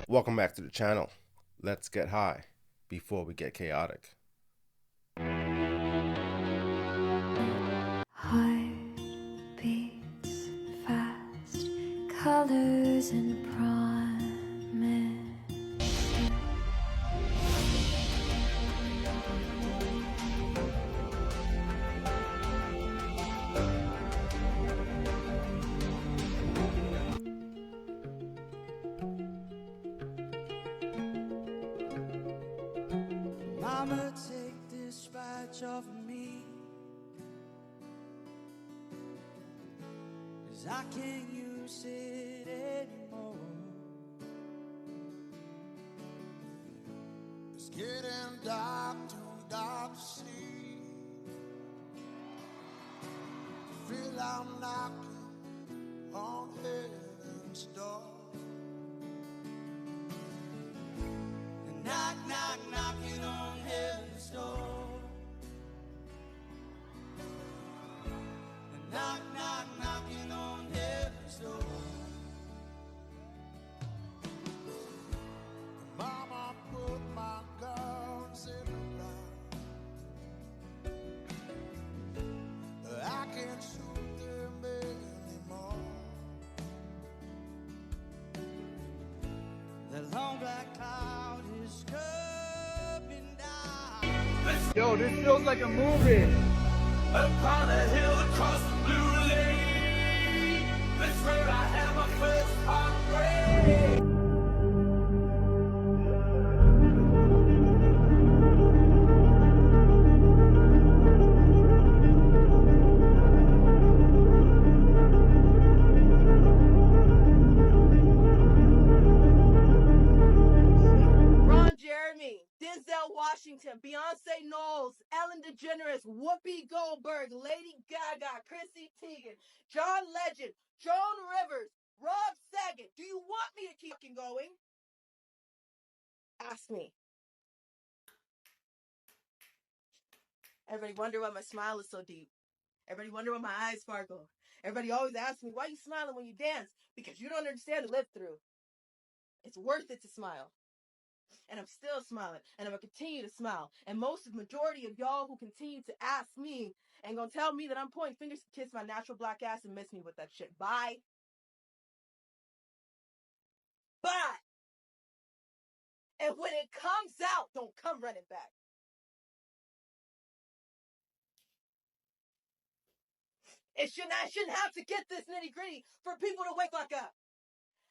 Welcome back to the channel. Let's get high before we get chaotic. Heart beats fast, colors and promise. Mama, take this badge off of me, 'cause I can't use it anymore. It's getting dark, too dark to see. Feel I'm knocking on heaven's door. Knock, knock, knocking on heaven's door. Knock, knock, knocking on heaven's door. Mama put my guns in the ground. I can't shoot them anymore. The long black cloud is coming down. Yo, this feels like a movie. Upon a hill across the blue lake, this road I had my first heartbreak. Denzel Washington, Beyonce Knowles, Ellen DeGeneres, Whoopi Goldberg, Lady Gaga, Chrissy Teigen, John Legend, Joan Rivers, Rob Saget. Do you want me to keep going? Ask me. Everybody wonder why my smile is so deep. Everybody wonder why my eyes sparkle. Everybody always asks me, why are you smiling when you dance? Because you don't understand the live through. It's worth it to smile. And I'm still smiling, and I'm gonna continue to smile. And most of the majority of y'all who continue to ask me and gonna tell me that I'm pointing fingers to kiss my natural black ass and miss me with that shit. Bye. Bye. And when it comes out, don't come running back. I shouldn't have to get this nitty gritty for people to wake back up.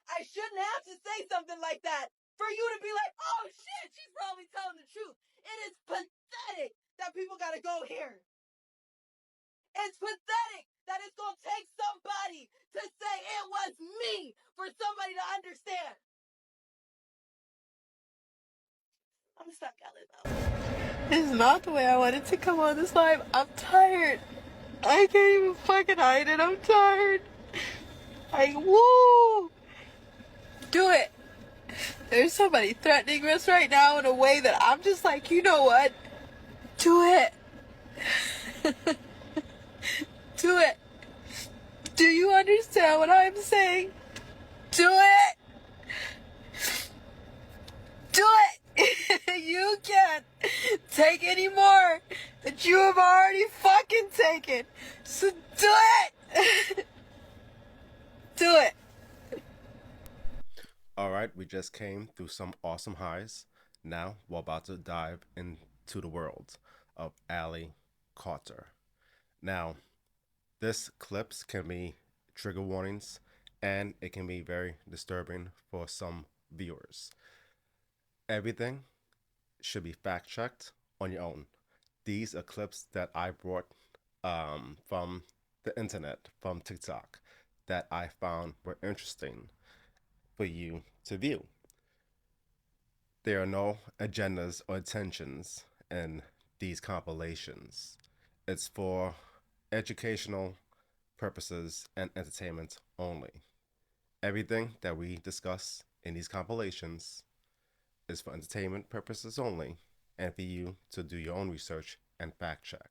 I shouldn't have to say something like that for you to be like, oh shit, she's probably telling the truth. It is pathetic that people gotta go here. It's pathetic that it's gonna take somebody to say it was me for somebody to understand. I'm gonna stop yelling though. This is not the way I wanted to come on this live. I'm tired. I can't even fucking hide it. I'm tired. Woo! Do it. There's somebody threatening us right now in a way that I'm just like, you know what? Do it. Do it. Do you understand what I'm saying? Do it. Do it. You can't take any more that you have already fucking taken. So do it. Do it. Alright, we just came through some awesome highs. Now we're about to dive into the world of Ali Carter. Now, this clips can be trigger warnings and it can be very disturbing for some viewers. Everything should be fact checked on your own. These are clips that I brought from the internet, from TikTok, that I found were interesting for you to view. There are no agendas or intentions in these compilations. It's for educational purposes and entertainment only. Everything that we discuss in these compilations is for entertainment purposes only and for you to do your own research and fact check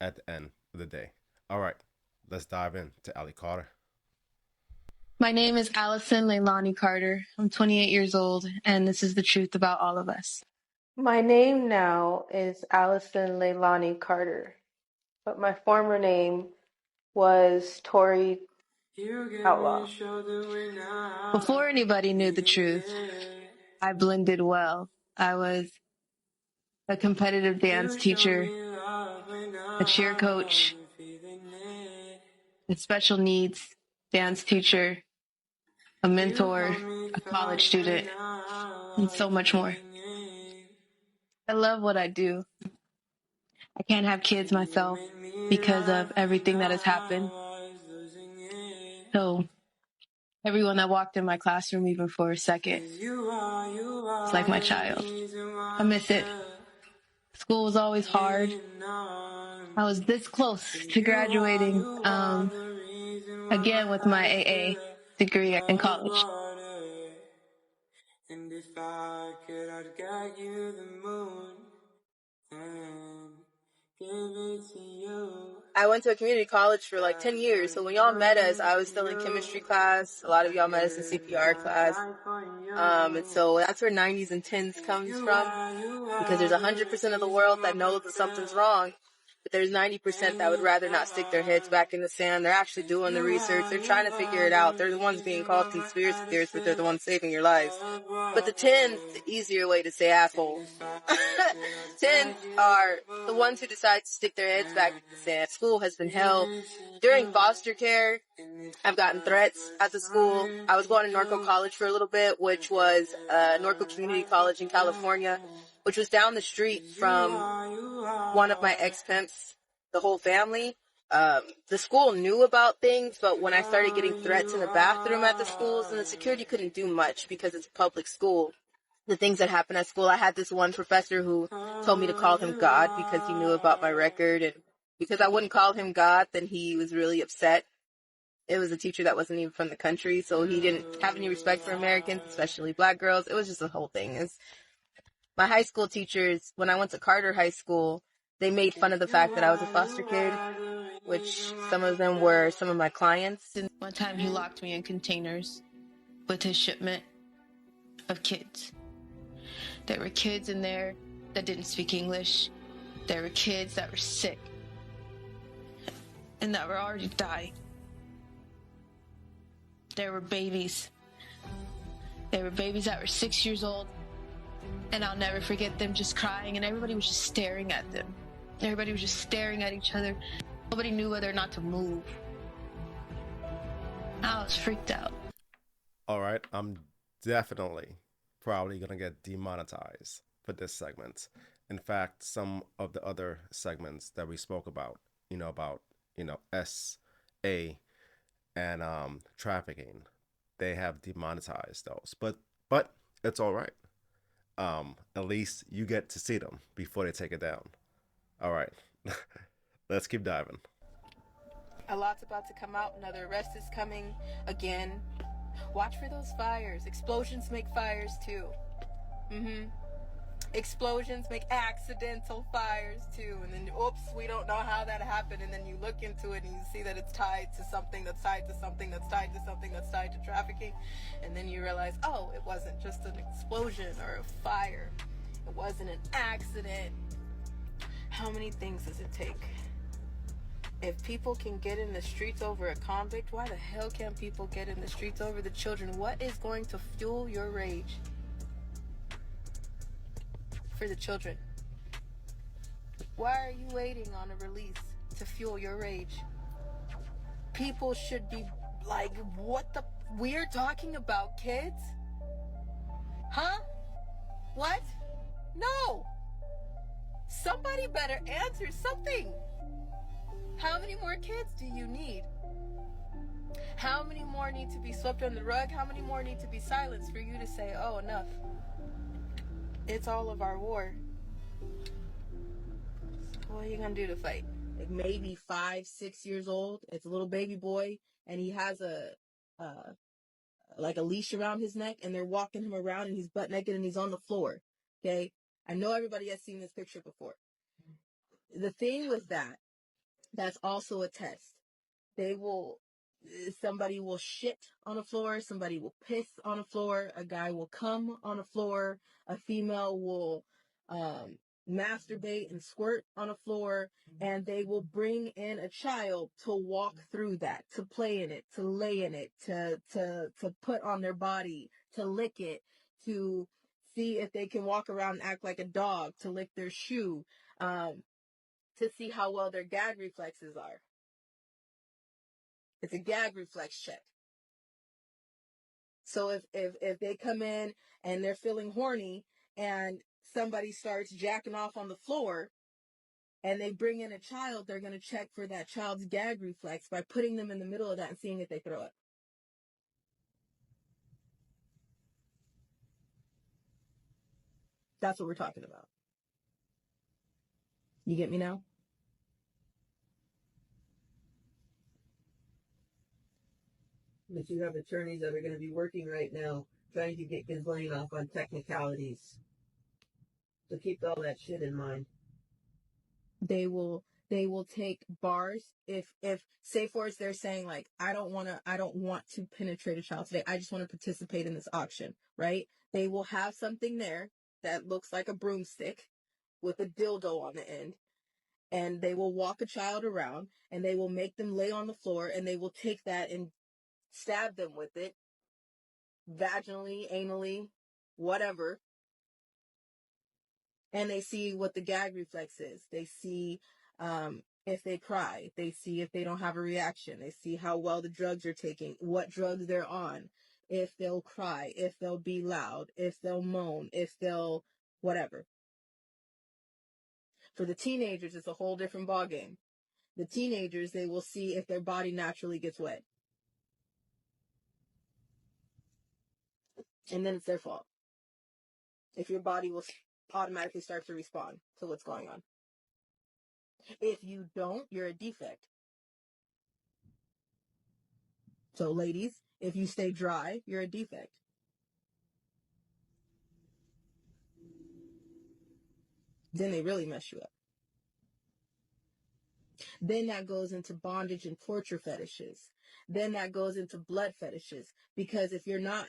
at the end of the day. All right, let's dive into Ali Carter. My name is Allison Leilani Carter. I'm 28 years old, and this is the truth about all of us. My name now is Allison Leilani Carter, but my former name was Tori Outlaw. Before anybody knew the truth, I blended well. I was a competitive dance teacher, a cheer coach, a special needs dance teacher, a mentor, a college student, and so much more. I love what I do. I can't have kids myself because of everything that has happened. So everyone that walked in my classroom, even for a second, it's like my child. I miss it. School was always hard. I was this close to graduating again with my AA degree in college. And if I could, I'd get you the moon and give it to you. I went to a community college for like 10 years. So when y'all met us, I was still in chemistry class. A lot of y'all met us in CPR class. And so that's where 90s and 10s comes from. Because there's 100% of the world that knows that something's wrong. But there's 90% that would rather not stick their heads back in the sand. They're actually doing the research. They're trying to figure it out. They're the ones being called conspiracy theorists, but they're the ones saving your lives. But the 10s, the easier way to say assholes. 10s are the ones who decide to stick their heads back in the sand. School has been held. During foster care, I've gotten threats at the school. I was going to Norco College for a little bit, which was Norco Community College in California, which was down the street from one of my ex-pimps, the whole family. The school knew about things, but when I started getting threats in the bathroom at the schools, and the security couldn't do much because it's a public school, the things that happened at school, I had this one professor who told me to call him God because he knew about my record, and because I wouldn't call him God, then he was really upset. It was a teacher that wasn't even from the country, so he didn't have any respect for Americans, especially black girls. It was just a whole thing. My high school teachers, when I went to Carter High School, they made fun of the fact that I was a foster kid, which some of them were some of my clients. One time he locked me in containers with his shipment of kids. There were kids in there that didn't speak English. There were kids that were sick and that were already dying. There were babies. There were babies that were 6 years old. And I'll never forget them just crying, and everybody was just staring at them. Everybody was just staring at each other. Nobody knew whether or not to move. I was freaked out. All right, I'm definitely probably gonna get demonetized for this segment. In fact, some of the other segments that we spoke about, SA and trafficking, they have demonetized those. But it's all right. At least you get to see them before they take it down. All right, let's keep diving. A lot's about to come out. Another arrest is coming again. Watch for those fires. Explosions make fires too. Explosions make accidental fires too. And then, oops, we don't know how that happened. And then you look into it and you see that it's tied to something that's tied to something that's tied to something that's tied to trafficking. And then you realize, oh, it wasn't just an explosion or a fire. It wasn't an accident. How many things does it take? If people can get in the streets over a convict, why the hell can't people get in the streets over the children? What is going to fuel your rage? For the children. Why are you waiting on a release to fuel your rage? People should be like, what the? We're talking about kids? Huh? What? No! Somebody better answer something! How many more kids do you need? How many more need to be swept under the rug? How many more need to be silenced for you to say, oh, enough? It's all of our war. What are you gonna do to fight? Like maybe 5, 6 years old. It's a little baby boy, and he has like a leash around his neck, and they're walking him around, and he's butt naked, and he's on the floor. Okay, I know everybody has seen this picture before. The thing with that's also a test. Somebody will shit on the floor, somebody will piss on the floor, a guy will come on the floor, a female will masturbate and squirt on the floor, and they will bring in a child to walk through that, to play in it, to lay in it, to put on their body, to lick it, to see if they can walk around and act like a dog, to lick their shoe, to see how well their gag reflexes are. It's a gag reflex check. So if they come in and they're feeling horny and somebody starts jacking off on the floor and they bring in a child, they're going to check for that child's gag reflex by putting them in the middle of that and seeing if they throw up. That's what we're talking about. You get me now? But you have attorneys that are going to be working right now trying to get Ghislaine off on technicalities. So keep all that shit in mind. They will take bars if say for us they're saying like I don't want to penetrate a child today. I just want to participate in this auction, right? They will have something there that looks like a broomstick with a dildo on the end, and they will walk a child around and they will make them lay on the floor and they will take that and stab them with it vaginally, anally, whatever. And they see what the gag reflex is. They see if they cry. They see if they don't have a reaction. They see how well the drugs are taking, what drugs they're on, if they'll cry, if they'll be loud, if they'll moan, if they'll whatever. For the teenagers, it's a whole different ballgame. The teenagers, they will see if their body naturally gets wet. And then it's their fault. If your body will automatically start to respond to what's going on. If you don't, you're a defect. So ladies, if you stay dry, you're a defect. Then they really mess you up. Then that goes into bondage and torture fetishes. Then that goes into blood fetishes. Because if you're not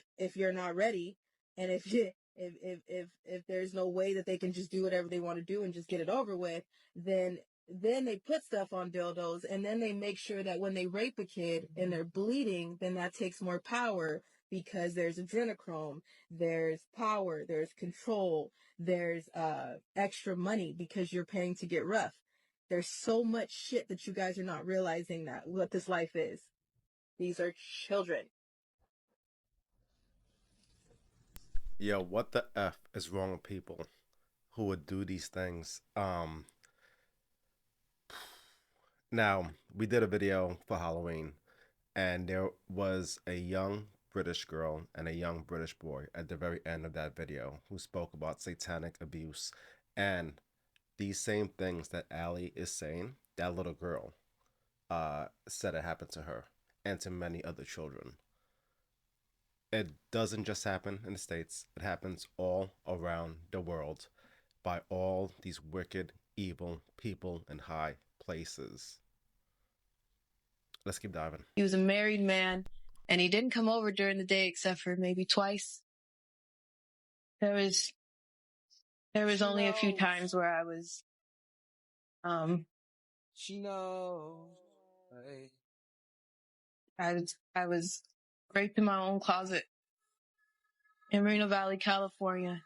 ready, and if there's no way that they can just do whatever they want to do and just get it over with, then they put stuff on dildos, and then they make sure that when they rape a kid and they're bleeding, then that takes more power because there's adrenochrome, there's power, there's control, there's extra money because you're paying to get rough. There's so much shit that you guys are not realizing that what this life is. These are children. Yo, what the F is wrong with people who would do these things? Now, we did a video for Halloween, and there was a young British girl and a young British boy at the very end of that video who spoke about satanic abuse. And these same things that Allie is saying, that little girl said it happened to her and to many other children. It doesn't just happen in the States. It happens all around the world by all these wicked, evil people in high places. Let's keep diving. He was a married man, and he didn't come over during the day except for maybe twice. There was only a few times where I was, She knows. Hey. I was raped in my own closet in Moreno Valley, California.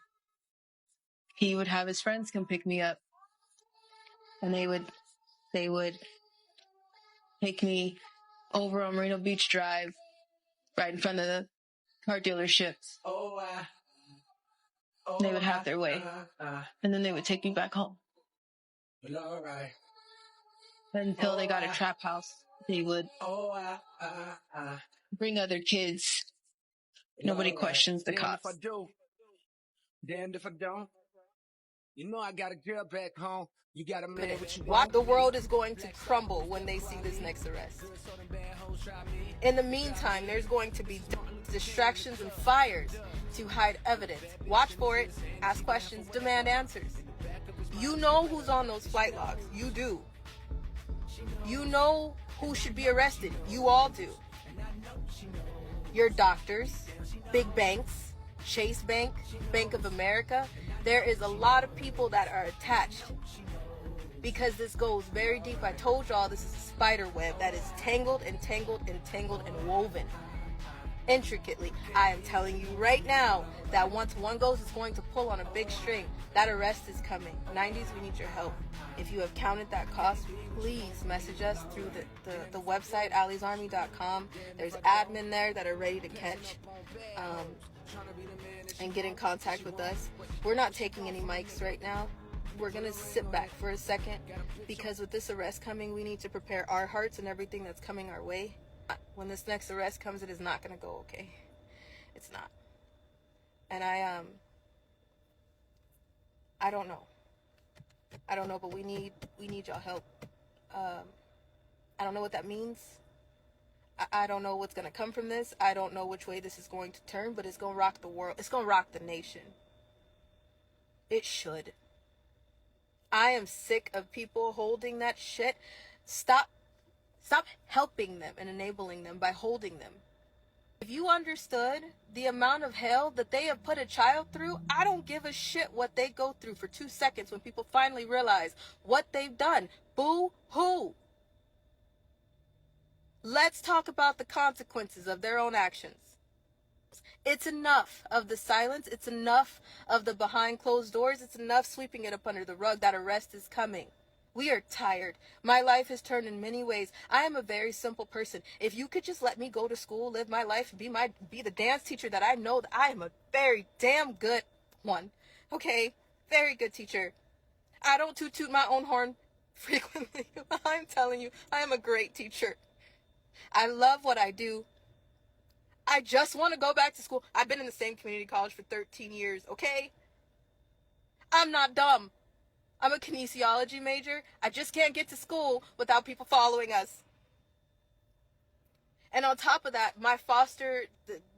He would have his friends come pick me up, and they would take me over on Moreno Beach Drive, right in front of the car dealerships. They would have their way, and then they would take me back home. Until they got a trap house, they would bring other kids. Nobody questions the cops. Damned if I don't. You know I got a girl back home. You got a man what you Why want. the world is going to crumble when they see this next arrest. In the meantime, there's going to be distractions, and fires to hide evidence. Watch for it, ask questions, demand answers. You know who's on those flight logs. You do. You know who should be arrested. You all do. Your doctors, big banks, Chase Bank, Bank of America. There is a lot of people that are attached because this goes very deep. I told y'all this is a spider web that is tangled and tangled and tangled and woven intricately. I am telling you right now that once one goes, it's going to pull on a big string. That arrest is coming. 90s, we need your help. If you have counted that cost, please message us through the website, allysarmy.com. There's admin there that are ready to catch and get in contact with us. We're not taking any mics right now. We're going to sit back for a second because with this arrest coming, we need to prepare our hearts and everything that's coming our way. When this next arrest comes, it is not going to go okay. It's not. And I don't know. I don't know, but we need y'all help. I don't know what that means. I don't know what's going to come from this. I don't know which way this is going to turn, but it's going to rock the world. It's going to rock the nation. It should. I am sick of people holding that shit. Stop helping them and enabling them by holding them. If you understood the amount of hell that they have put a child through, I don't give a shit what they go through for 2 seconds when people finally realize what they've done. Boo-hoo. Let's talk about the consequences of their own actions. It's enough of the silence. It's enough of the behind closed doors. It's enough sweeping it up under the rug. That arrest is coming. We are tired. My life has turned in many ways. I am a very simple person. If you could just let me go to school, live my life, be the dance teacher that I know that I am a very damn good one. Okay? Very good teacher. I don't toot my own horn frequently. I'm telling you, I am a great teacher. I love what I do. I just want to go back to school. I've been in the same community college for 13 years, okay? I'm not dumb. I'm a kinesiology major. I just can't get to school without people following us. And on top of that,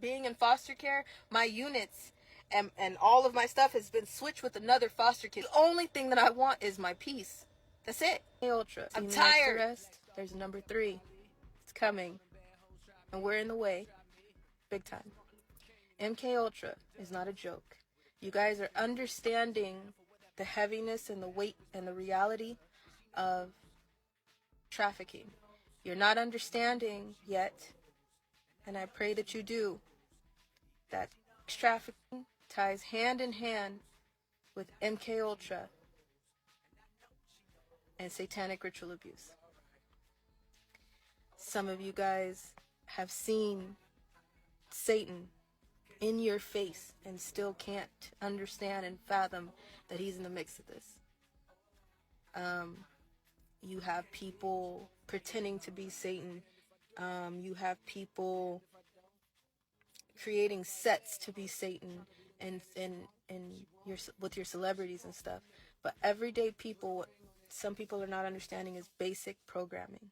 being in foster care, my units and all of my stuff has been switched with another foster kid. The only thing that I want is my peace. That's it. Hey, Ultra. I'm tired. There's number 3. It's coming. And we're in the way. Big time. MK Ultra is not a joke. You guys are understanding the heaviness and the weight and the reality of trafficking. You're not understanding yet, and I pray that you do, that trafficking ties hand in hand with MK Ultra and satanic ritual abuse. Some of you guys have seen Satan in your face and still can't understand and fathom that he's in the mix of this. You have people pretending to be Satan. You have people creating sets to be Satan and with your celebrities and stuff. But everyday people, some people are not understanding is basic programming.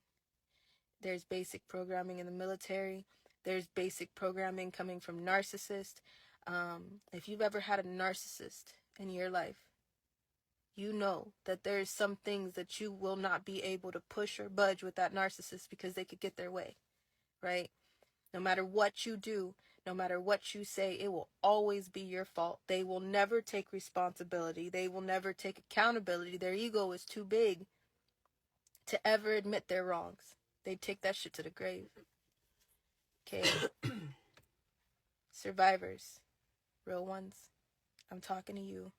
There's basic programming in the military. There's basic programming coming from narcissists. If you've ever had a narcissist in your life, you know that there's some things that you will not be able to push or budge with that narcissist because they could get their way, right? No matter what you do, no matter what you say, it will always be your fault. They will never take responsibility. They will never take accountability. Their ego is too big to ever admit their wrongs. They take that shit to the grave. Okay? Survivors, real ones, I'm talking to you.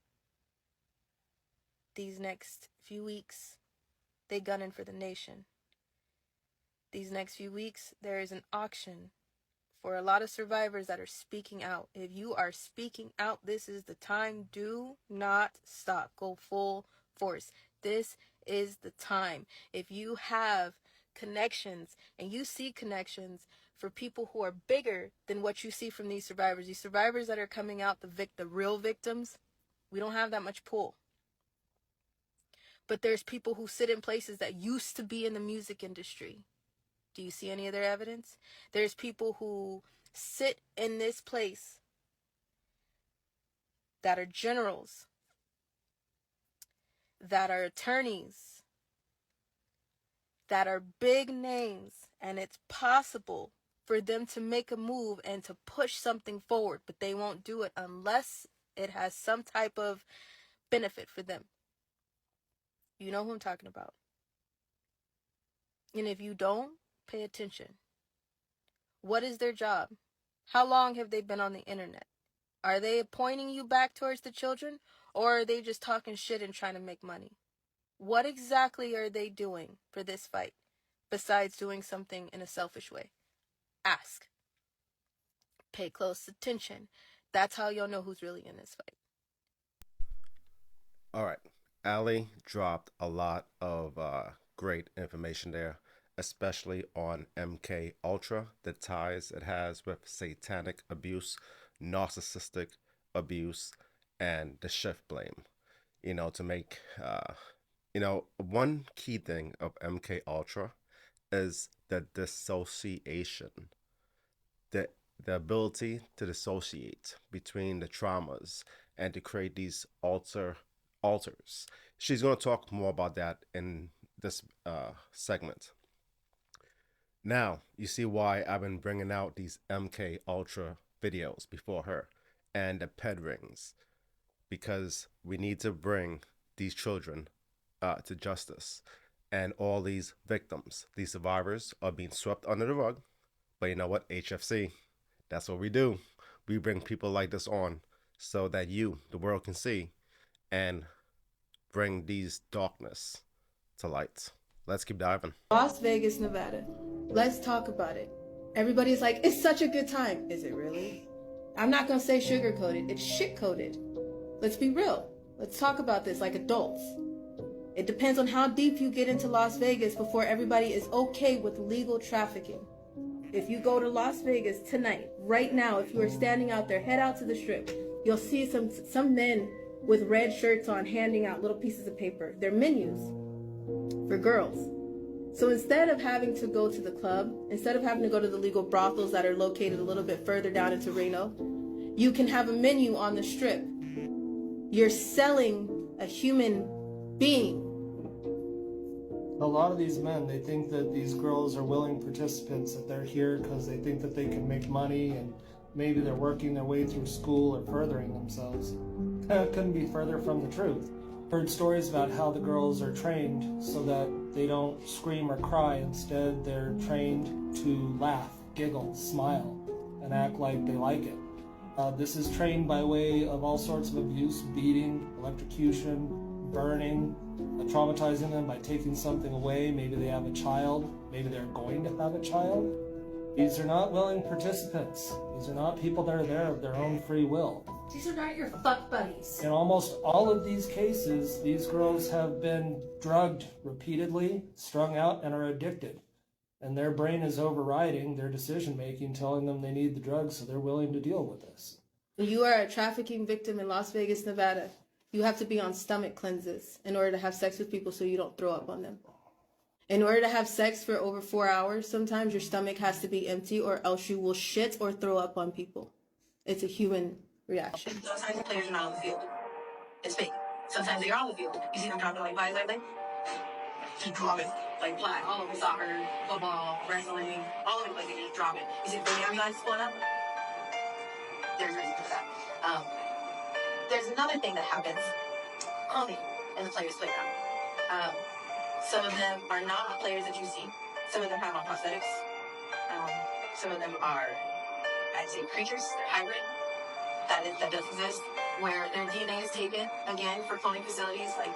These next few weeks, they gunning for the nation. These next few weeks, there is an auction for a lot of survivors that are speaking out. If you are speaking out, this is the time. Do not stop. Go full force. This is the time. If you have connections and you see connections for people who are bigger than what you see from these survivors that are coming out, the real victims, we don't have that much pull. But there's people who sit in places that used to be in the music industry. Do you see any of their evidence? There's people who sit in this place that are generals, that are attorneys, that are big names, and it's possible for them to make a move and to push something forward, but they won't do it unless it has some type of benefit for them. You know who I'm talking about. And if you don't, pay attention. What is their job? How long have they been on the internet? Are they pointing you back towards the children, or are they just talking shit and trying to make money? What exactly are they doing for this fight, besides doing something in a selfish way? Ask. Pay close attention. That's how you'll know who's really in this fight. All right. Ali dropped a lot of great information there, especially on MK Ultra, the ties it has with satanic abuse, narcissistic abuse, and the shift blame. To make one key thing of MK Ultra is the dissociation, the the ability to dissociate between the traumas and to create these alters. She's going to talk more about that in this segment. Now you see why I've been bringing out these MK Ultra videos before her and the ped rings, because we need to bring these children to justice, and all these victims, these survivors, are being swept under the rug. But you know what, HFC, that's what we do. We bring people like this on so that you, the world, can see and bring these darkness to light. Let's keep diving. Las Vegas, Nevada. Let's talk about it. Everybody's like, it's such a good time. Is it really? I'm not going to say sugar-coated. It's shit-coated. Let's be real. Let's talk about this like adults. It depends on how deep you get into Las Vegas before everybody is okay with legal trafficking. If you go to Las Vegas tonight, right now, if you are standing out there, head out to the strip, you'll see some men with red shirts on handing out little pieces of paper. They're menus for girls. So instead of having to go to the club, instead of having to go to the legal brothels that are located a little bit further down into Reno, you can have a menu on the strip. You're selling a human being. A lot of these men, they think that these girls are willing participants, that they're here because they think that they can make money and maybe they're working their way through school or furthering themselves. That couldn't be further from the truth. Heard stories about how the girls are trained so that they don't scream or cry. Instead, they're trained to laugh, giggle, smile, and act like they like it. This is trained by way of all sorts of abuse, beating, electrocution, burning, traumatizing them by taking something away. Maybe they have a child. Maybe they're going to have a child. These are not willing participants. These are not people that are there of their own free will. These are not your fuck buddies. In almost all of these cases, these girls have been drugged repeatedly, strung out, and are addicted. And their brain is overriding their decision-making, telling them they need the drugs, so they're willing to deal with this. When you are a trafficking victim in Las Vegas, Nevada, you have to be on stomach cleanses in order to have sex with people so you don't throw up on them. In order to have sex for over 4 hours, sometimes your stomach has to be empty or else you will shit or throw up on people. It's a human reaction. Sometimes the players are not on the field. It's fake. Sometimes they are on the field. You see them dropping like flies everything? Just drop it. Like fly. All over soccer, football, wrestling, all over the place they just drop it. You see the ambulance pulling up? There's a reason for that. There's another thing that happens only in the players' playground. Some of them are not players that you see. Some of them have on prosthetics. Some of them are, I'd say, creatures. They're hybrid. That does exist, where their DNA is taken, again, for cloning facilities, like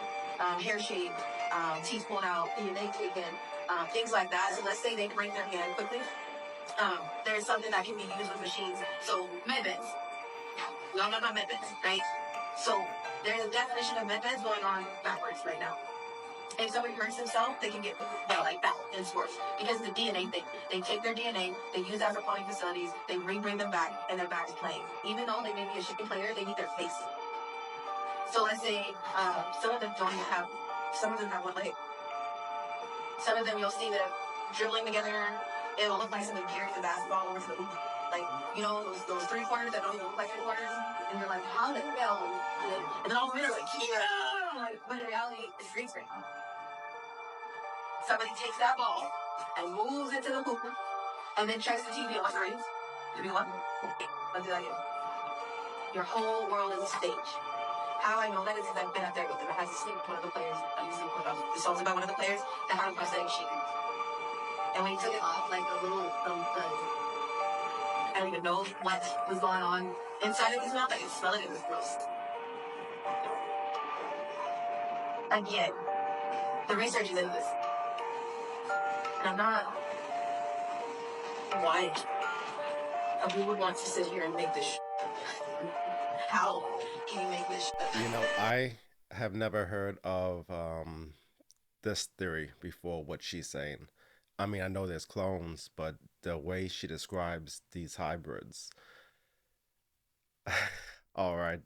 hair shape, teeth pulled out, DNA taken, things like that. So let's say they break their hand quickly. There's something that can be used with machines. So medbeds. We all know about medbeds, right? So there's a definition of medbeds going on backwards right now. If somebody hurts themselves, they can get like that in sports. Because the DNA thing. They take their DNA, they use that for cloning facilities, they bring them back, and they're back to playing. Even though they may be a shitty player, they need their face. So let's say some of them don't even have, some of them have one leg. Some of them you'll see that dribbling together, it'll look like somebody carrying the basketball over to the hoop. Like, you know, those three quarters that don't even look like three quarters, and you're like, how the hell did it? And then all the men are like, yeah! Like, but in reality, it's green screen. Somebody takes that ball and moves it to the hoop, and then checks the TV on what screens. To be what? Let's do that again. Your whole world is a stage. How I know that is because I've been up there with them. I had to sleep with one of the players. I used to sleep with the songs about one of the players that had a prosthetic sheet. And when he took it off, like a little I don't even know what was going on inside of his mouth. I could smell it. It was gross. Again, the research is in this. And I'm not. Why? We would want to sit here and make this. How can you make this? You know, I have never heard of this theory before, what she's saying. I mean, I know there's clones, but the way she describes these hybrids. All right,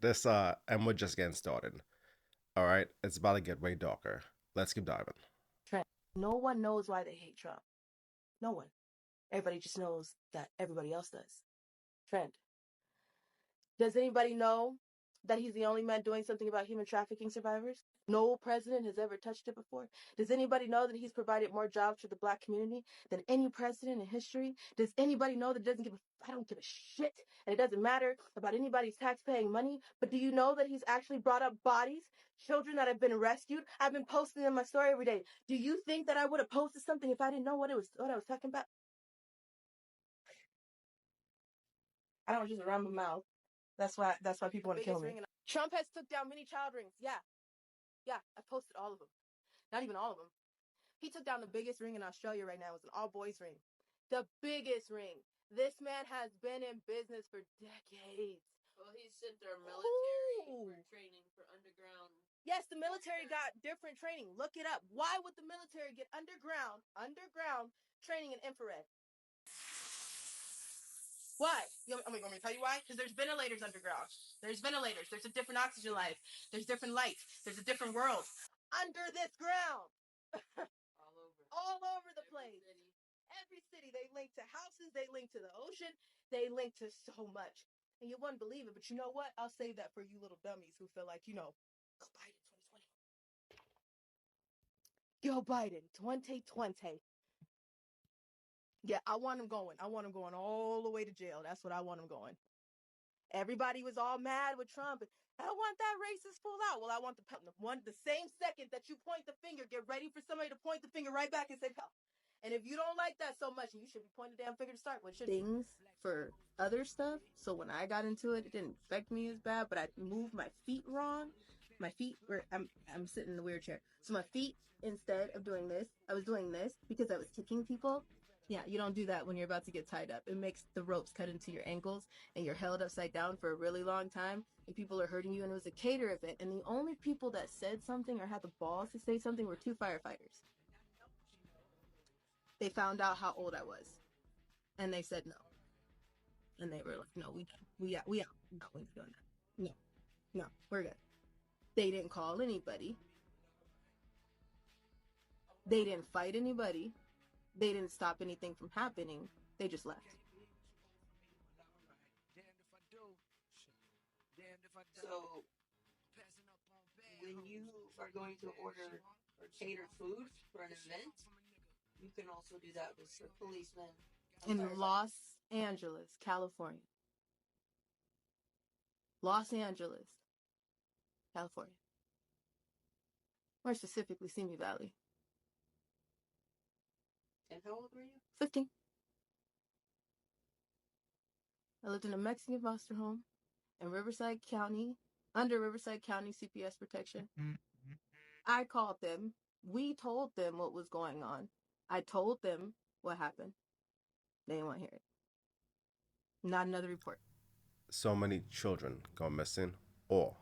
and we're just getting started. All right, it's about to get way darker. Let's keep diving. Trent, no one knows why they hate Trump. No one. Everybody just knows that everybody else does. Trent, does anybody know that he's the only man doing something about human trafficking survivors? No president has ever touched it before. Does anybody know that he's provided more jobs for the black community than any president in history? Does anybody know that I don't give a shit, and it doesn't matter about anybody's tax-paying money, but do you know that he's actually brought up bodies, children that have been rescued? I've been posting in my story every day. Do you think that I would have posted something if I didn't know what I was talking about? I don't just run my mouth. That's why people want to kill me. Trump has took down many child rings. Yeah, I posted all of them. Not even all of them. He took down the biggest ring in Australia right now. It's an all-boys ring. The biggest ring. This man has been in business for decades. Well, he sent their military for training for underground. Yes, the military got different training. Look it up. Why would the military get underground training in infrared? Why? You want me to tell you why? Because there's ventilators underground. There's ventilators. There's a different oxygen life. There's different lights. There's a different world under this ground. All over the place. Every city. They link to houses. They link to the ocean. They link to so much. And you wouldn't believe it, but you know what? I'll save that for you little dummies who feel like, Joe Biden 2020. Joe Biden 2020. Yeah, I want him going. I want him going all the way to jail. That's what I want him going. Everybody was all mad with Trump. I don't want that racist fool out. Well, I want the same second that you point the finger, get ready for somebody to point the finger right back and say, pal. And if you don't like that so much, you should be pointing the damn finger to start with. Things for other stuff. So when I got into it, it didn't affect me as bad, but I moved my feet wrong. My feet were, I'm sitting in the wheelchair. So my feet, instead of doing this, I was doing this because I was kicking people. Yeah, you don't do that when you're about to get tied up. It makes the ropes cut into your ankles and you're held upside down for a really long time and people are hurting you. And it was a cater event. And the only people that said something or had the balls to say something were two firefighters. They found out how old I was and they said no. And they were like, no, we out. No, we're not doing that. No, we're good. They didn't call anybody. They didn't fight anybody. They didn't stop anything from happening. They just left. So, when you are going to order or cater food for an event, you can also do that with your policemen. In Los Angeles, California. Los Angeles, California. More specifically, Simi Valley. And how old were you? 15. I lived in a Mexican foster home in Riverside County, under Riverside County CPS protection. I called them. We told them what was going on. I told them what happened. They didn't want to hear it. Not another report. So many children go missing or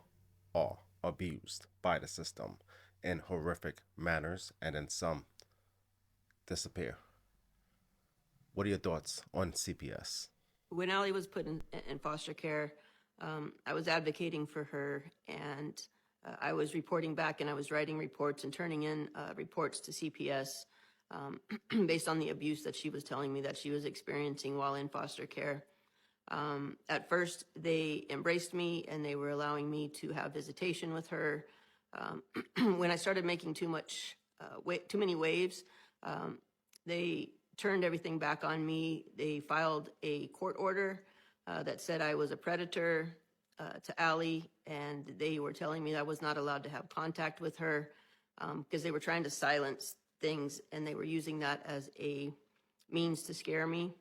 are abused by the system in horrific manners, and then some disappear. What are your thoughts on CPS? When Allie was put in foster care, I was advocating for her, and I was reporting back, and I was writing reports and turning in reports to CPS based on the abuse that she was telling me that she was experiencing while in foster care. At first, they embraced me and they were allowing me to have visitation with her. When I started making too many waves, they turned everything back on me. They filed a court order that said I was a predator to Allie, and they were telling me I was not allowed to have contact with her because they were trying to silence things, and they were using that as a means to scare me.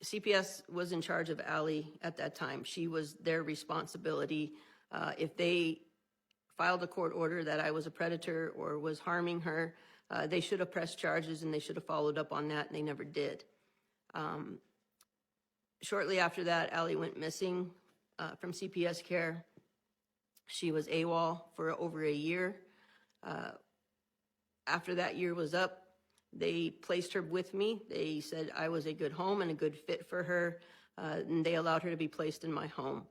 CPS was in charge of Allie at that time. She was their responsibility. If they filed a court order that I was a predator or was harming her, they should have pressed charges and they should have followed up on that, and they never did. Shortly after that, Allie went missing from CPS care. She was AWOL for over a year. After that year was up, they placed her with me. They said I was a good home and a good fit for her, and they allowed her to be placed in my home.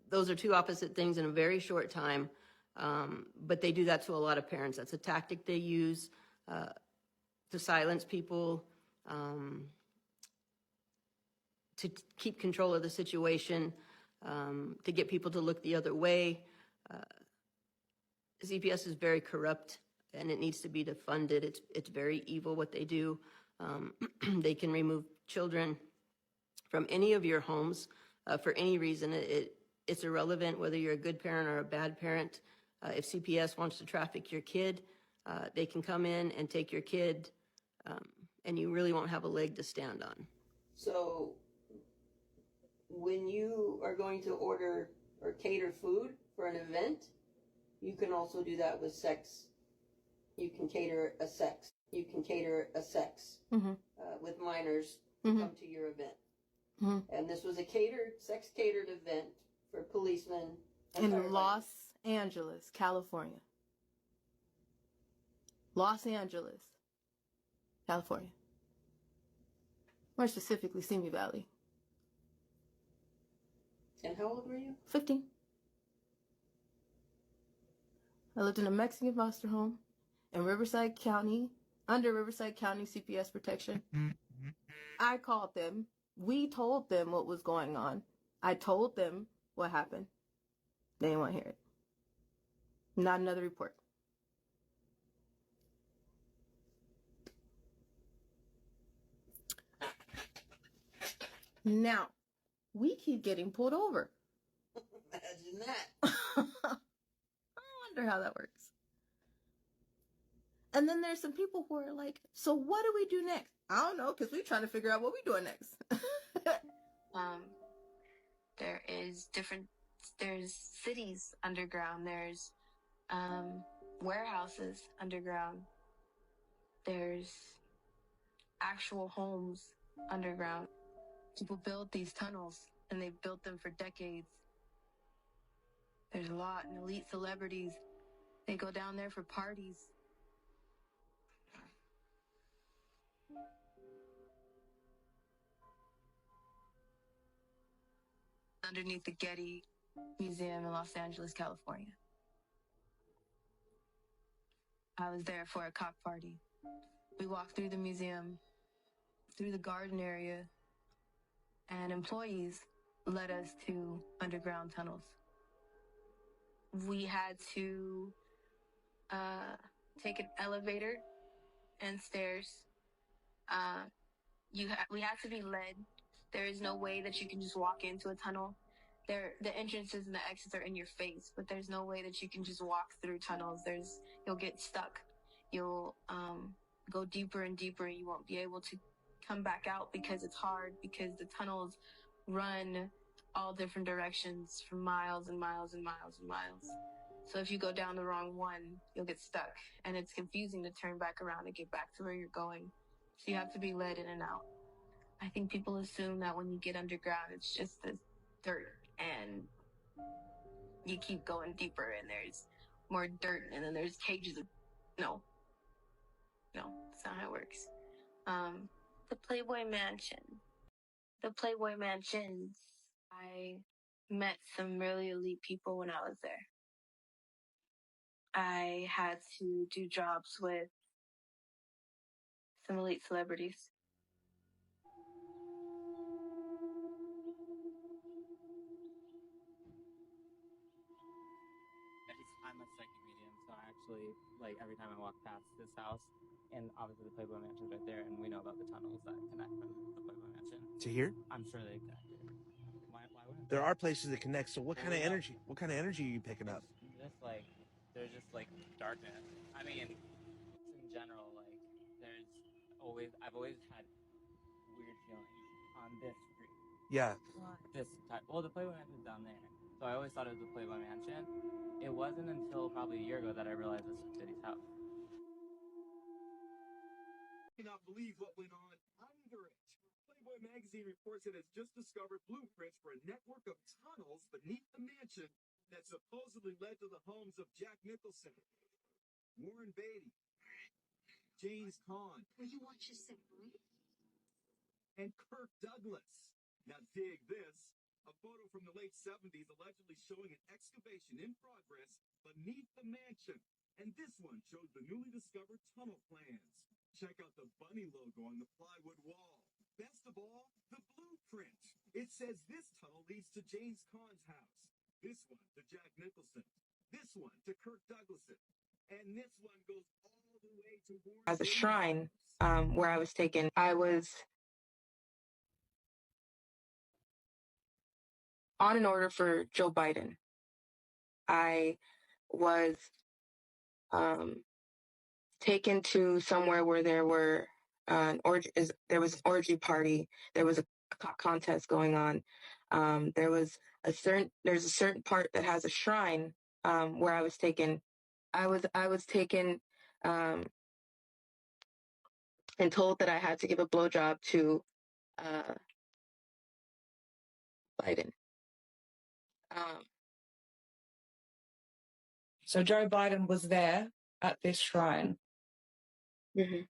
Those are two opposite things in a very short time, but they do that to a lot of parents. That's a tactic they use to silence people, to keep control of the situation, to get people to look the other way. CPS is very corrupt, and it needs to be defunded. It's very evil what they do. They can remove children from any of your homes for any reason. It's irrelevant whether you're a good parent or a bad parent. If CPS wants to traffic your kid, they can come in and take your kid, and you really won't have a leg to stand on. So when you are going to order or cater food for an event, you can also do that with sex. You can cater a sex. With minors to come to your event. And this was a sex-catered event for policemen. In Los Angeles, California. Los Angeles, California. More specifically, Simi Valley. And how old were you? 15. I lived in a Mexican foster home in Riverside County, under Riverside County CPS protection. I called them. We told them what was going on. I told them what happened. They didn't want to hear it. Not another report. Now, we keep getting pulled over. Imagine that. I wonder how that works. And then there's some people who are like, so what do we do next? I don't know, because we're trying to figure out what we're doing next. There's cities underground. There's warehouses underground. There's actual homes underground. People build these tunnels, and they've built them for decades. There's a lot, and elite celebrities, they go down there for parties. Underneath the Getty Museum in Los Angeles, California. I was there for a cock party. We walked through the museum, through the garden area, and employees led us to underground tunnels. We had to take an elevator and stairs. We had to be led. There is no way that you can just walk into a tunnel. The entrances and the exits are in your face, but there's no way that you can just walk through tunnels. You'll get stuck. You'll go deeper and deeper, and you won't be able to come back out because it's hard, because the tunnels run all different directions for miles and miles and miles and miles. So if you go down the wrong one, you'll get stuck, and it's confusing to turn back around and get back to where you're going. So you have to be led in and out. I think people assume that when you get underground, it's just this dirt, and you keep going deeper, and there's more dirt, and then there's cages of... No, that's not how it works. The Playboy Mansions. I met some really elite people when I was there. I had to do jobs with some elite celebrities. I'm a psychic medium, so I actually, like, every time I walk past this house, and obviously the Playboy Mansion's right there, and we know about the tunnels that connect from the Playboy Mansion to here. I'm sure they connect it. Why wouldn't There are places that connect. So what kind of energy? What kind of energy are you picking up? just like there's just like darkness. I mean, in general, like I've always had weird feelings on this street. Yeah. This type. Well, the Playboy Mansion's down there, so I always thought it was the Playboy Mansion. It wasn't until probably a year ago that I realized this was Diddy's house. Cannot believe what went on under it. Playboy magazine reports it has just discovered blueprints for a network of tunnels beneath the mansion that supposedly led to the homes of Jack Nicholson, Warren Beatty, James Caan, Will you watch your separate? and Kirk Douglas. Now dig this. A photo from the late 70s allegedly showing an excavation in progress beneath the mansion. And this one shows the newly discovered tunnel plans. Check out the bunny logo on the plywood wall. Best of all, the blueprint. It says this tunnel leads to James Caan's house. This one to Jack Nicholson. This one to Kirk Douglason. And this one goes all the way to Warren As a Beatty's shrine, house. where I was taken, I was on an order for Joe Biden. I was taken to somewhere where there were there was an orgy party. There was a contest going on. There's a certain part that has a shrine where I was taken. I was taken and told that I had to give a blowjob to Biden. So Joe Biden was there at this shrine. Mm-hmm.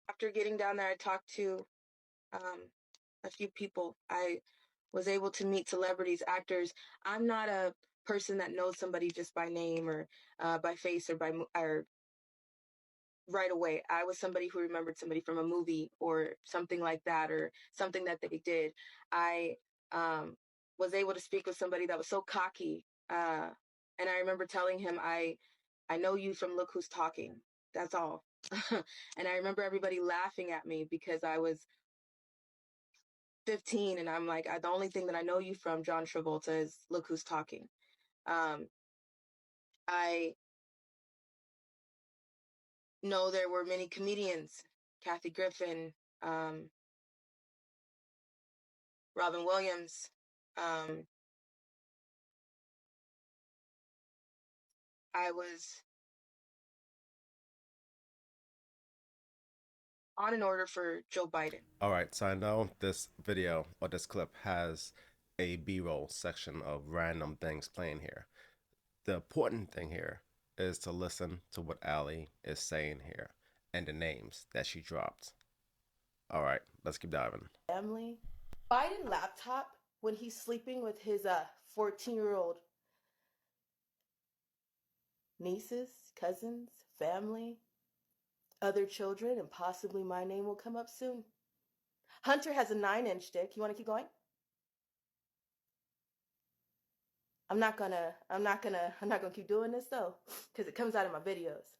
After getting down there, I talked to a few people. I was able to meet celebrities, actors. I'm not a person that knows somebody just by name or by face or right away. I was somebody who remembered somebody from a movie or something like that, or something that they did. I was able to speak with somebody that was so cocky, and I remember telling him, I know you from Look Who's Talking. That's all. And I remember everybody laughing at me because I was 15, and I'm like, the only thing that I know you from, John Travolta, is Look Who's Talking. I know there were many comedians, Kathy Griffin, Robin Williams. I was on an order for Joe Biden. All right, so I know this video or this clip has a B-roll section of random things playing here. The important thing here is to listen to what Allie is saying here and the names that she dropped. All right, let's keep diving. Family. Biden laptop when he's sleeping with his 14-year-old nieces, cousins, family, other children, and possibly my name will come up soon. Hunter has a 9-inch dick. You want to keep going? I'm not gonna keep doing this though, because it comes out in my videos.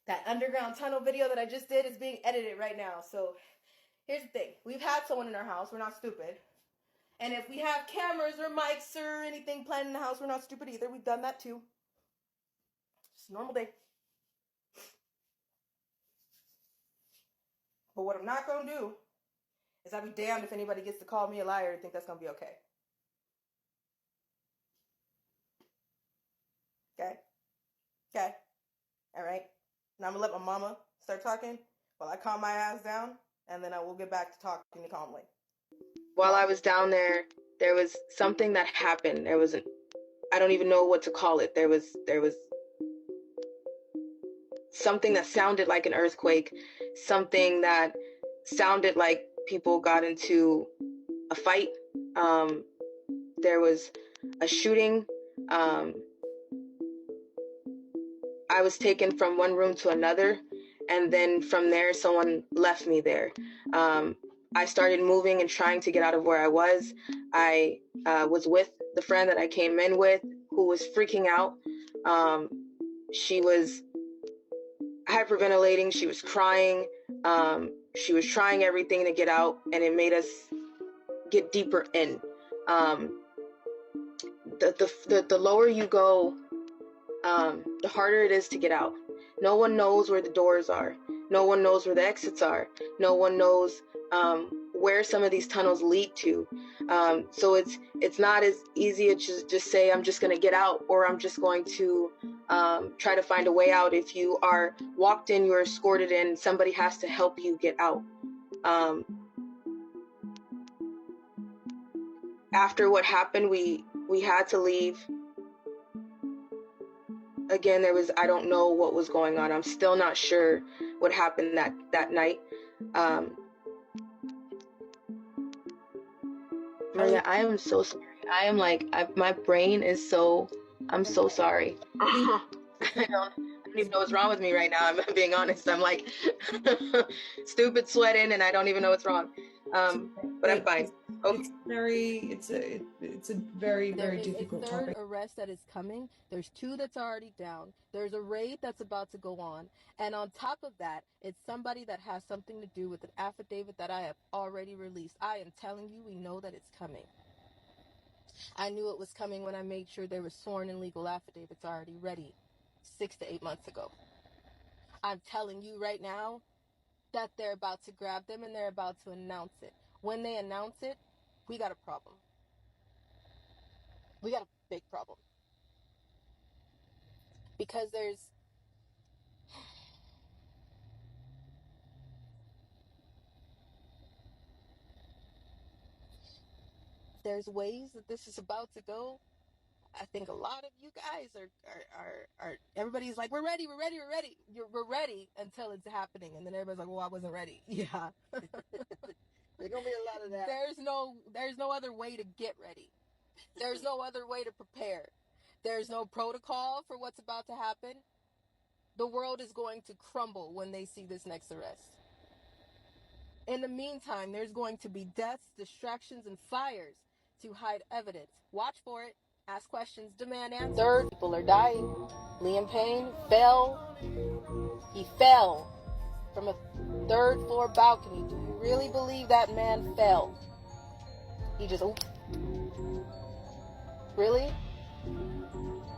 That underground tunnel video that I just did is being edited right now. So here's the thing. We've had someone in our house. We're not stupid. And if we have cameras or mics or anything planned in the house, we're not stupid either. We've done that too. Just a normal day. But what I'm not going to do is I'll be damned if anybody gets to call me a liar and think that's going to be okay. Okay? Okay? All right? Now I'm going to let my mama start talking while I calm my ass down, and then I will get back to talking calmly. While I was down there, there was something that happened. I don't even know what to call it. There was something that sounded like an earthquake, something that sounded like people got into a fight. There was a shooting. I was taken from one room to another, and then from there, someone left me there. I started moving and trying to get out of where I was. I was with the friend that I came in with, who was freaking out. She was hyperventilating. She was crying. She was trying everything to get out, and it made us get deeper in. The lower you go, the harder it is to get out. No one knows where the doors are. No one knows where the exits are. No one knows where some of these tunnels lead to. So it's not as easy as just say, I'm just going to get out, or I'm just going to try to find a way out. If you are walked in, you're escorted in, somebody has to help you get out. After what happened, we had to leave. Again, I don't know what was going on. I'm still not sure what happened that night. Maria, I am so sorry. I am like, my brain is so, I'm so sorry. I don't even know what's wrong with me right now. I'm being honest. I'm like stupid sweating, and I don't even know what's wrong. But I'm fine. It's a very, very difficult a third topic. arrest that is coming. There's 2 that's already down. There's a raid that's about to go on. And on top of that, it's somebody that has something to do with an affidavit that I have already released. I am telling you, we know that it's coming. I knew it was coming when I made sure there were sworn and legal affidavits already ready 6 to 8 months ago. I'm telling you right now that they're about to grab them and they're about to announce it. When they announce it, we got a problem. We got a big problem. Because there's ways that this is about to go. I think a lot of you guys are everybody's like, we're ready. We're ready until it's happening. And then everybody's like, well, I wasn't ready. Yeah. There's gonna be a lot of that. There's no other way to get ready. There's no other way to prepare. There's no protocol for what's about to happen. The world is going to crumble when they see this next arrest. In the meantime, there's going to be deaths, distractions, and fires to hide evidence. Watch for it. Ask questions. Demand answers. Third, people are dying. Liam Payne fell. He fell from a 3rd floor balcony. Do you really believe that man fell? He just, oops. Really?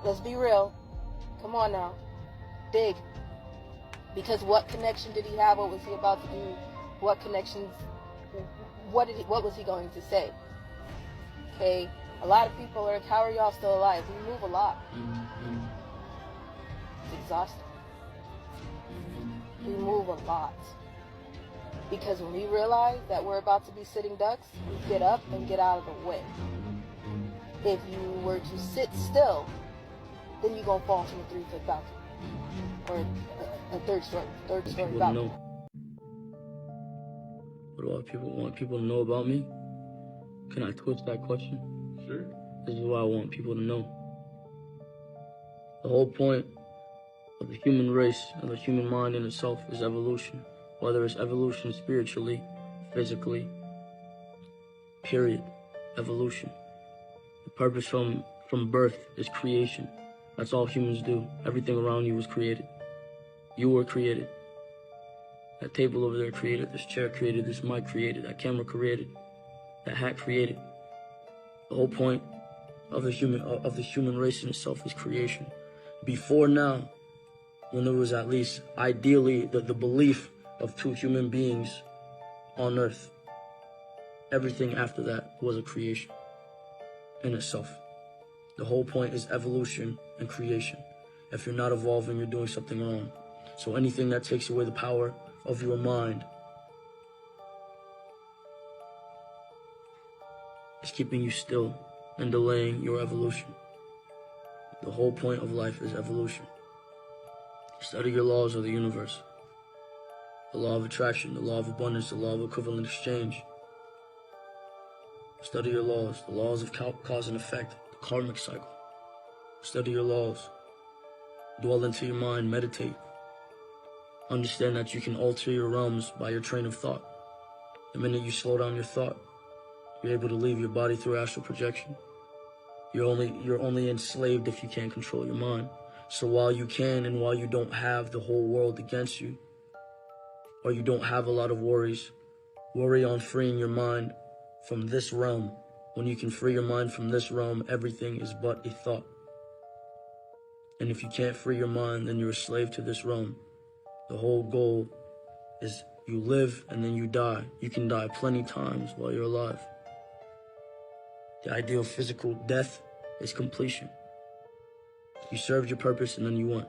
Let's be real. Come on now. Dig. Because what connection did he have? What was he about to do? What connections? What was he going to say? Okay, a lot of people are like, how are y'all still alive? We move a lot. It's exhausting. We move a lot. Because when we realize that we're about to be sitting ducks, we get up and get out of the way. If you were to sit still, then you're going to fall from a 3-foot balcony. Or a third story balcony. What do I want people to know about me? Can I twist that question? Sure. This is what I want people to know. The whole point of the human race and the human mind in itself is evolution. Whether it's evolution spiritually, physically, period. Evolution. The purpose from birth is creation. That's all humans do. Everything around you was created. You were created. That table over there created, this chair created, this mic created, that camera created, that hat created. The whole point of the human race in itself is creation. Before now, when there was at least ideally the belief of 2 human beings on earth, everything after that was a creation in itself. The whole point is evolution and creation. If you're not evolving, you're doing something wrong. So anything that takes away the power of your mind is keeping you still and delaying your evolution. The whole point of life is evolution. Study your laws of the universe. The law of attraction, the law of abundance, the law of equivalent exchange. Study your laws, the laws of cause and effect, the karmic cycle. Study your laws. Dwell into your mind, meditate. Understand that you can alter your realms by your train of thought. The minute you slow down your thought, you're able to leave your body through astral projection. You're only enslaved if you can't control your mind. So while you can and while you don't have the whole world against you, or you don't have a lot of worries, worry on freeing your mind from this realm. When you can free your mind from this realm, everything is but a thought. And if you can't free your mind, then you're a slave to this realm. The whole goal is you live and then you die. You can die plenty times while you're alive. The ideal physical death is completion. You served your purpose and then you went.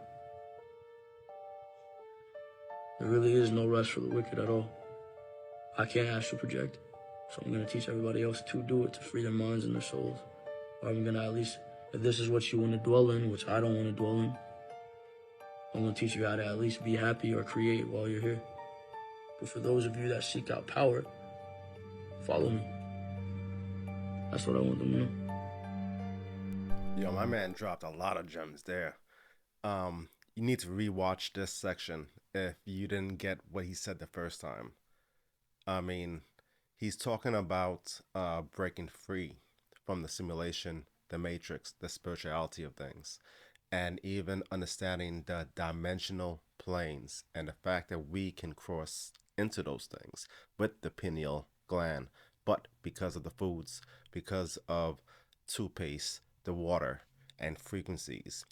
There really is no rest for the wicked at all. I can't astral project, so I'm going to teach everybody else to do it, to free their minds and their souls. Or I'm going to at least, if this is what you want to dwell in, which I don't want to dwell in, I'm going to teach you how to at least be happy or create while you're here. But for those of you that seek out power, follow me. That's what I want them to know. Yo, my man dropped a lot of gems there. You need to rewatch this section if you didn't get what he said the first time. I mean, he's talking about breaking free from the simulation, the matrix, the spirituality of things, and even understanding the dimensional planes and the fact that we can cross into those things with the pineal gland. But because of the foods, because of toothpaste, the water, and frequencies,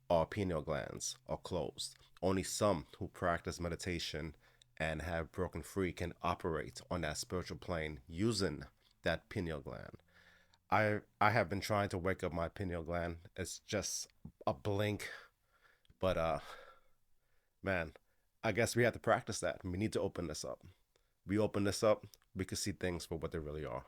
our pineal glands are closed. Only some who practice meditation and have broken free can operate on that spiritual plane using that pineal gland. I have been trying to wake up my pineal gland. It's just a blink, but man, I guess we have to practice that. We need to open this up. We open this up, we can see things for what they really are.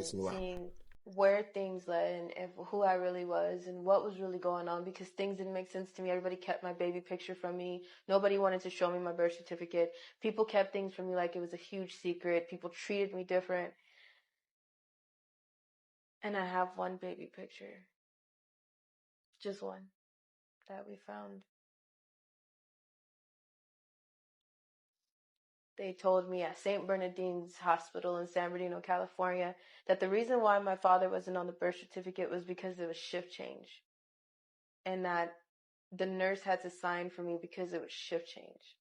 Seeing where things led and who I really was and what was really going on, because things didn't make sense to me. Everybody kept my baby picture from me. Nobody wanted to show me my birth certificate. People kept things from me like it was a huge secret. People treated me different. And I have one baby picture. Just one that we found. They told me at St. Bernardine's Hospital in San Bernardino, California, that the reason why my father wasn't on the birth certificate was because it was shift change. And that the nurse had to sign for me because it was shift change.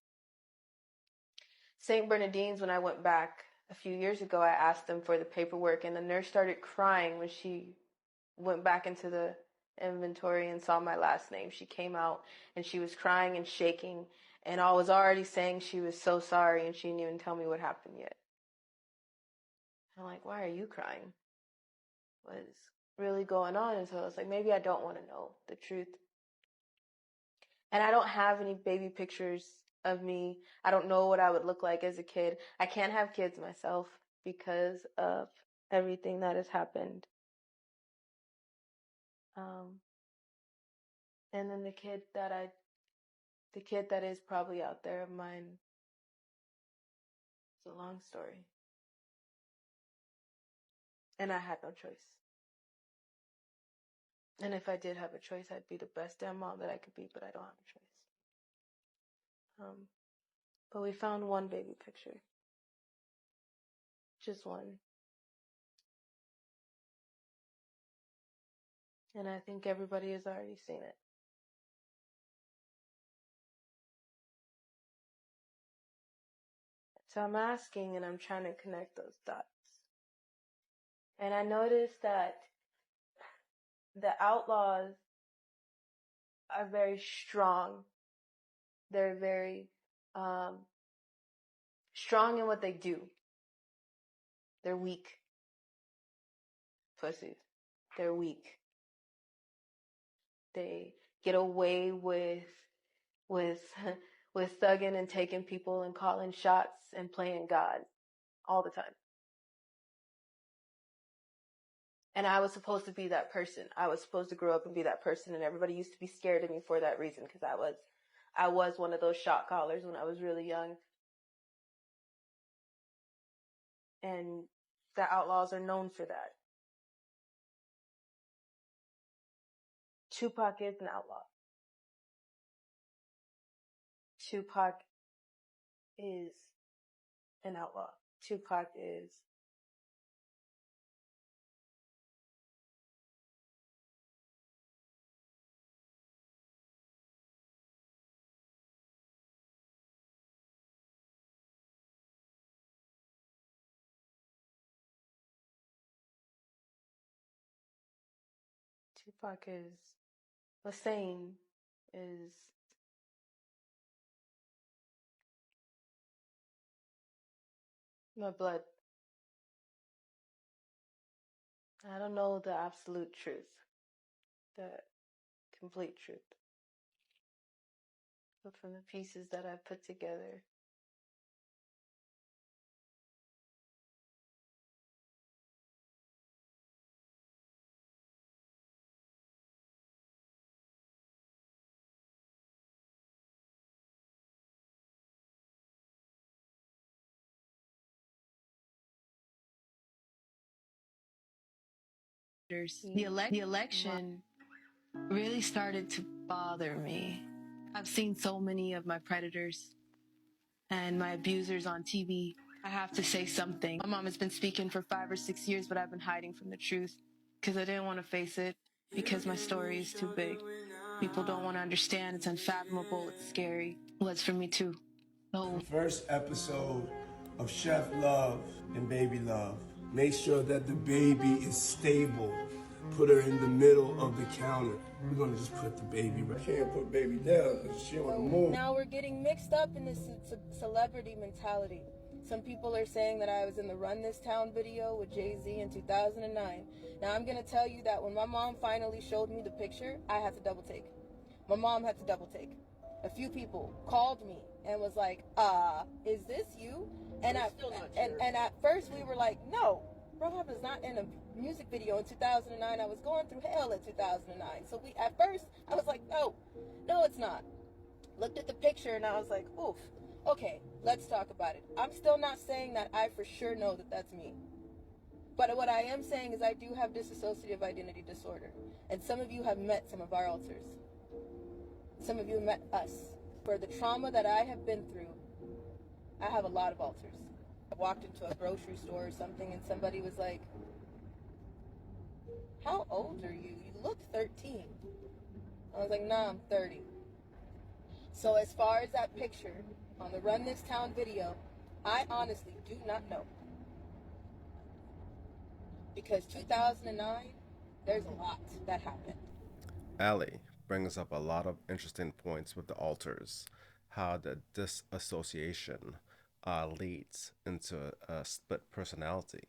St. Bernardine's, when I went back a few years ago, I asked them for the paperwork, and the nurse started crying when she went back into the inventory and saw my last name. She came out and she was crying and shaking, and I was already saying she was so sorry, and she didn't even tell me what happened yet. I'm like, why are you crying? What's really going on? And so I was like, maybe I don't want to know the truth. And I don't have any baby pictures of me. I don't know what I would look like as a kid. I can't have kids myself because of everything that has happened. And then the kid that is probably out there of mine, it's a long story. And I had no choice. And if I did have a choice, I'd be the best damn mom that I could be, but I don't have a choice. But we found one baby picture. Just one. And I think everybody has already seen it. So I'm asking and I'm trying to connect those dots. And I noticed that the outlaws are very strong. They're very strong in what they do. They're weak. Pussies. They're weak. They get away with with thugging and taking people and calling shots and playing God all the time. And I was supposed to be that person. I was supposed to grow up and be that person, and everybody used to be scared of me for that reason, because I was one of those shot callers when I was really young. And the outlaws are known for that. Tupac is an outlaw. Tupac is an outlaw. Tupac is Hussein is my blood. I don't know the absolute truth, the complete truth. But from the pieces that I've put together, the election really started to bother me. I've seen so many of my predators and my abusers on TV. I have to say something. My mom has been speaking for 5 or 6 years, but I've been hiding from the truth because I didn't want to face it, because my story is too big. People don't want to understand. It's unfathomable. It's scary. Well, it's for me too. So, First episode of Chef Love and Baby Love. Make sure that the baby is stable. Put her in the middle of the counter. We're gonna just put the baby right. Can't put baby down because she on the move. Now we're getting mixed up in this celebrity mentality. Some people are saying that I was in the Run This Town video with Jay-Z in 2009. Now I'm gonna tell you that when my mom finally showed me the picture, I had to double take. My mom had to double take. A few people called me and was like, is this you? And at first we were like, no, Rob is not in a music video in 2009. I was going through hell in 2009. So at first I was like, no, it's not. Looked at the picture and I was like, oof, okay, let's talk about it. I'm still not saying that I for sure know that that's me. But what I am saying is I do have dissociative identity disorder. And some of you have met some of our alters. Some of you met us. For the trauma that I have been through, I have a lot of alters. I walked into a grocery store or something and somebody was like, how old are you? You look 13. I was like, nah, I'm 30. So as far as that picture on the Run This Town video, I honestly do not know. Because 2009, there's a lot that happened. Ali brings up a lot of interesting points with the alters, how the disassociation leads into a split personality.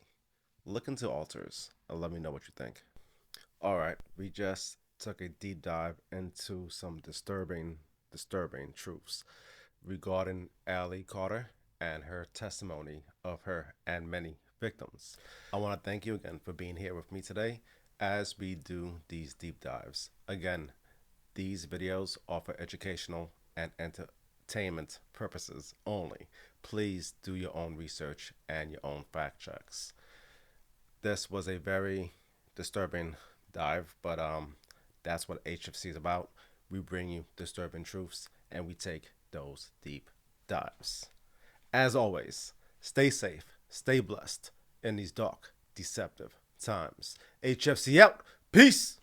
Look into alters and let me know what you think. All right, we just took a deep dive into some disturbing truths regarding Ali Carter and her testimony of her and many victims. I want to thank you again for being here with me today as we do these deep dives. Again, these videos are for educational and entertainment purposes only. Please do your own research and your own fact checks. This was a very disturbing dive, but that's what HFC is about. We bring you disturbing truths and we take those deep dives. As always, stay safe, stay blessed in these dark, deceptive times. HFC out. Peace.